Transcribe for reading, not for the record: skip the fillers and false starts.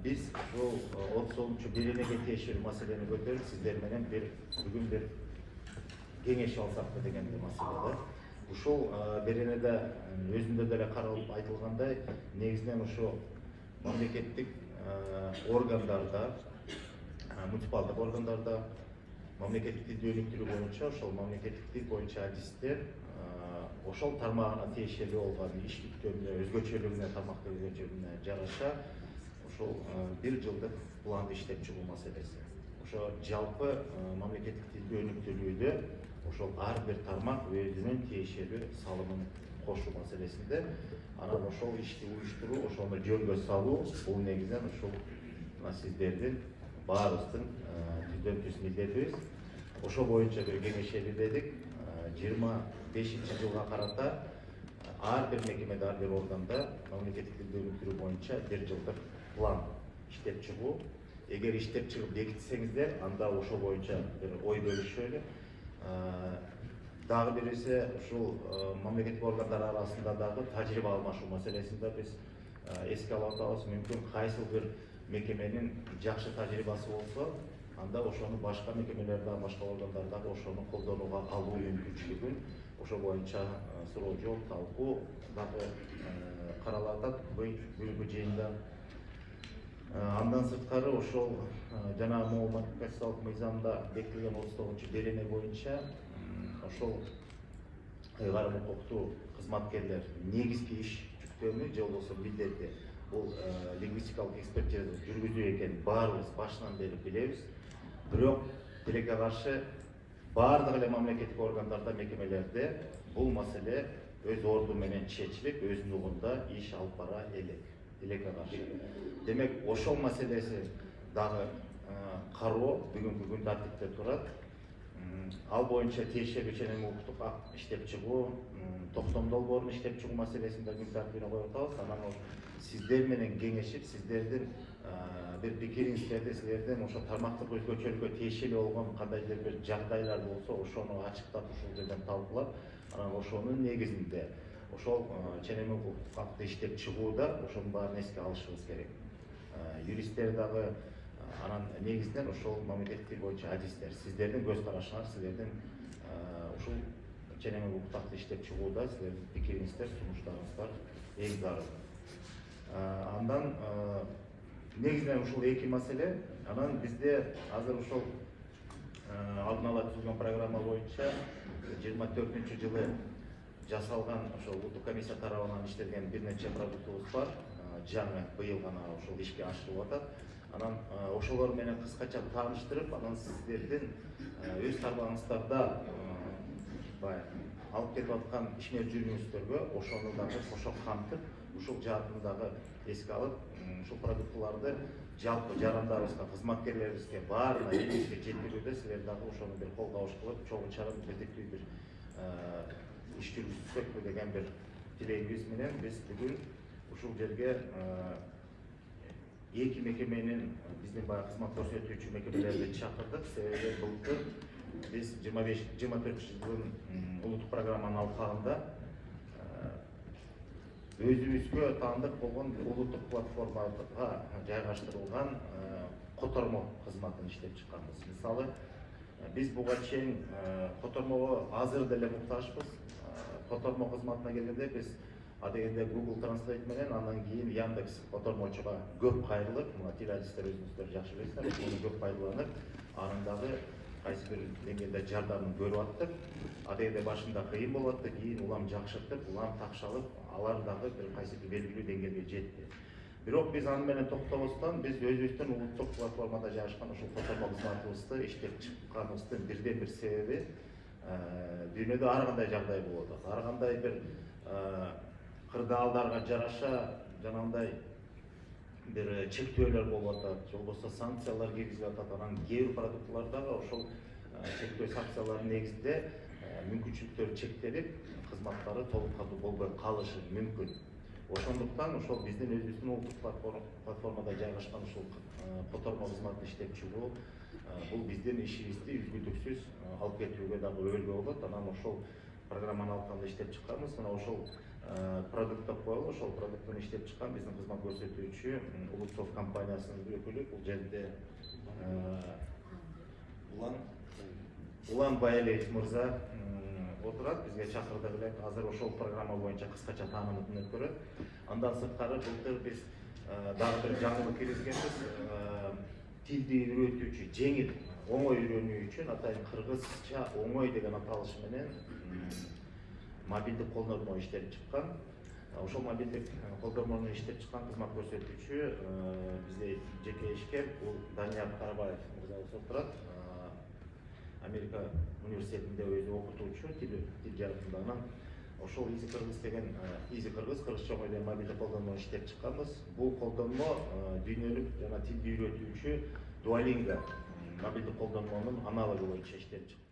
Biz şu 30 беренеге тиешелүү маселени көтөрүп, сиздер менен бүгүн бир кеңеш алсак деген маселе да. Ушул беренеде өзүндө деле каралып айтылгандай, негизинен ушу мамлекеттик органдарда, муниципалдык органдарда мамлекеттик тилди өнүктүрүү боюнча, ошол мамлекеттик тил боюнча адистер ошол тармагына тиешелүү болгон иш бүткөнүнө, өзгөчөлүгүнө, тармактын өзгөчөлүгүнө жараша ошол бир жылдык планды иштеп чыгуу маселеси. Ошо жалпы мамлекеттик тилди өнүктүрүүдө ошол ар бир тармак өзүнүн тиешелүү салымын кошуу маселесинде, анан ошол ишти уюштуруу, ошону жөнгө салуу бул негизинен ушул сиздердин баарыбыздын түздөн түз милдетибиз. Ошо боюнча бир кеңешели дедик. 25-жылга карата ар бир мекемеде, ар бир органда мамлекеттик тилди өнүктүрүү боюнча бир жылдык план иштеп чыгуу. Эгер иштеп чыгып бекитсеңиздер, анда ошол боюнча бир ой бөлүшөлү. Дагы бирisi ушул мамлекеттик органдар арасында дагы тажрыйба алмашуу маселесин да биз эске алып атабыз. Мүмкүн кайсыл бир мекеменин жакшы тажрыйбасы болсо, анда ошону башка мекемелерде, башка органдарда ошону колдонууга алуу мүмкүнчүлүгүн ошо боюнча суроо жооп талкуу дагы каралып атат бүгүнкү жыйында. Андан сырткары ошол жанагы могул конституциялык мыйзамда бекитилген 39 берене боюнча ошол ыйгарым укуктуу кызматкерлер негизги иш жүктөмү же болбосо милдети бул лингвистикалык экспертиза жүргүзүү экенин баарыбыз башынан бери билебиз. Бирок тилекке каршы баардык эле мамлекеттик органдарда, мекемелерде бул маселе өз орду менен чечилип, өз нугунда иш алып бара элек. Тилекке каршы. Демек, ошол маселеси дагы кароо бүгүнкү күн тартипте турат. Ал боюнча тиешелүү ченем укуктук акт иштеп чыгуу, токтом долбоорун иштеп чыгуу маселесин да күн тартибине коюп атабыз. Анан сиздер менен кеңешип, сиздердин бир пикириңиздерди, силердин ошо тармактык өзгөчөлүккө тиешелүү болгон кандайдыр бир жагдайлар болсо, ошону ачыктап ушул жерден талкуулап, анан ошонун негизинде ошол ченем укуктук акты иштеп чыгууда ошонун баарын эске алышыбыз керек. Юристтер дагы анан негизинен ошол мамлекеттик тил боюнча адистер, сиздердин көз карашыңар, силердин ушул ченем укуктук акты иштеп чыгууда силердин пикириңиздер, сунуштарыңыздар эң зарыл. Андан негизинен ушул эки маселе. Анан бизде азыр ушул алдын ала түзүлгөн программа боюнча 24-жылы жасалган ошол улуттук комиссия тарабынан иштелген бир нече продуктубуз бар. Жаңы быйыл гана ошол ишке ашырылып атат. Анан ошолор менен кыскача тааныштырып, анан сиздердин өз тармагыңыздарда алып кетип аткан ишмер жүргүңүздөргө ошону дагы кошо камтып, ушул жаатын дагы эске алып, ушул продуктуларды жалпы жарандарыбызга, кызматкерлерибизге баарына элибизге жеткирүүдө силер дагы ошону бир колдош кылып, чогуу чагым бирдиктүү бир иш жүргүзсөкпү деген бир тилегибиз менен биз бүгүн ушул жерге эки мекеменин, биздин баягы кызмат көрсөтүүчү мекемелерди чакырдык. Себеби былтыр биз 24-жылдын улуттук программанын алкагында өзүбүзгө таандык болгон улуттук платформага жайгаштырылган котормо кызматын иштеп чыкканбыз. Мисалы, биз буга чейин котормого азыр деле муктажбыз. Котормо кызматына келгенде биз адегенде Google Translate менен, андан кийин Яндекс котормочуга көп кайрылып, мына тил адистер өзүңүздөр жакшы билесиздер, ошону көп пайдаланып, анын дагы кайсы бир деңгээлде жардамын көрүп аттык. Адегенде башында кыйын болуп атты, кийин улам жакшыртып, улам такшалып, алар дагы бир кайсы бир белгилүү деңгээлге жетти. Бирок биз аны менен токтобостон, биз өзүбүздүн улуттук платформада жайгашкан ушул котормо кызматыбызды иштеп чыкканыбыздын бирден бир себеби дүйнөдө ар кандай жагдай болуп атат. Ар кандай бир кырдаалдарга жараша жанагындай бир чектөөлөр болуп атат, же болбосо санкциялар киргизилип атат. Анан кээ бир продуктулар дагы ошол чектөө санкциялардын негизинде мүмкүнчүлүктөрү чектелип, кызматтары толук катуу болбой калышы мүмкүн. Ошондуктан ошол биздин өзүбүздүн улуттук платформада жайгашкан ушул котормо кызматын иштеп чыгуу бул биздин ишибизди үзгүлтүксүз алып кетүүгө дагы өбөлгө болот. Анан ошол программаны алып иштеп чыкканбыз. Мына ошол продукт деп коелу, ошол продукттун иштеп чыккан биздин кызмат көрсөтүүчү Улутсофт компаниясынын өкүлү. Бул жерде Улан Байалиев мырза отурат, бизге чакырдык элек. Азыр ошол программа боюнча кыскача таанымын өткөрөт. Андан сырткары былтыр биз дагы бир жаңылык киргизгенбиз. Тилди үйрөтүүчү, жеңил, оңой үйрөнүү үчүн атайын кыргызча оңой деген аталышы менен мобилдик колдонмо иштелип чыккан. Ошол мобилдик колдонмону иштеп чыккан кызмат көрсөтүүчү бизде жеке ишкер, бул Данияр Карабаев мырза отурат. Америка университетинде өзү окутуучу, тил жаратымында. Ошол Easy Кыргыз деген Easy Кыргыз, кыргызча оңой деген мобилдик колдонмону иштеп чыкканбыз. Бул колдонмо дүйнөлүк жана тилди үйрөтүүчү Duolingo мобилдик колдонмонун аналогу боюнча иштелип чыккан.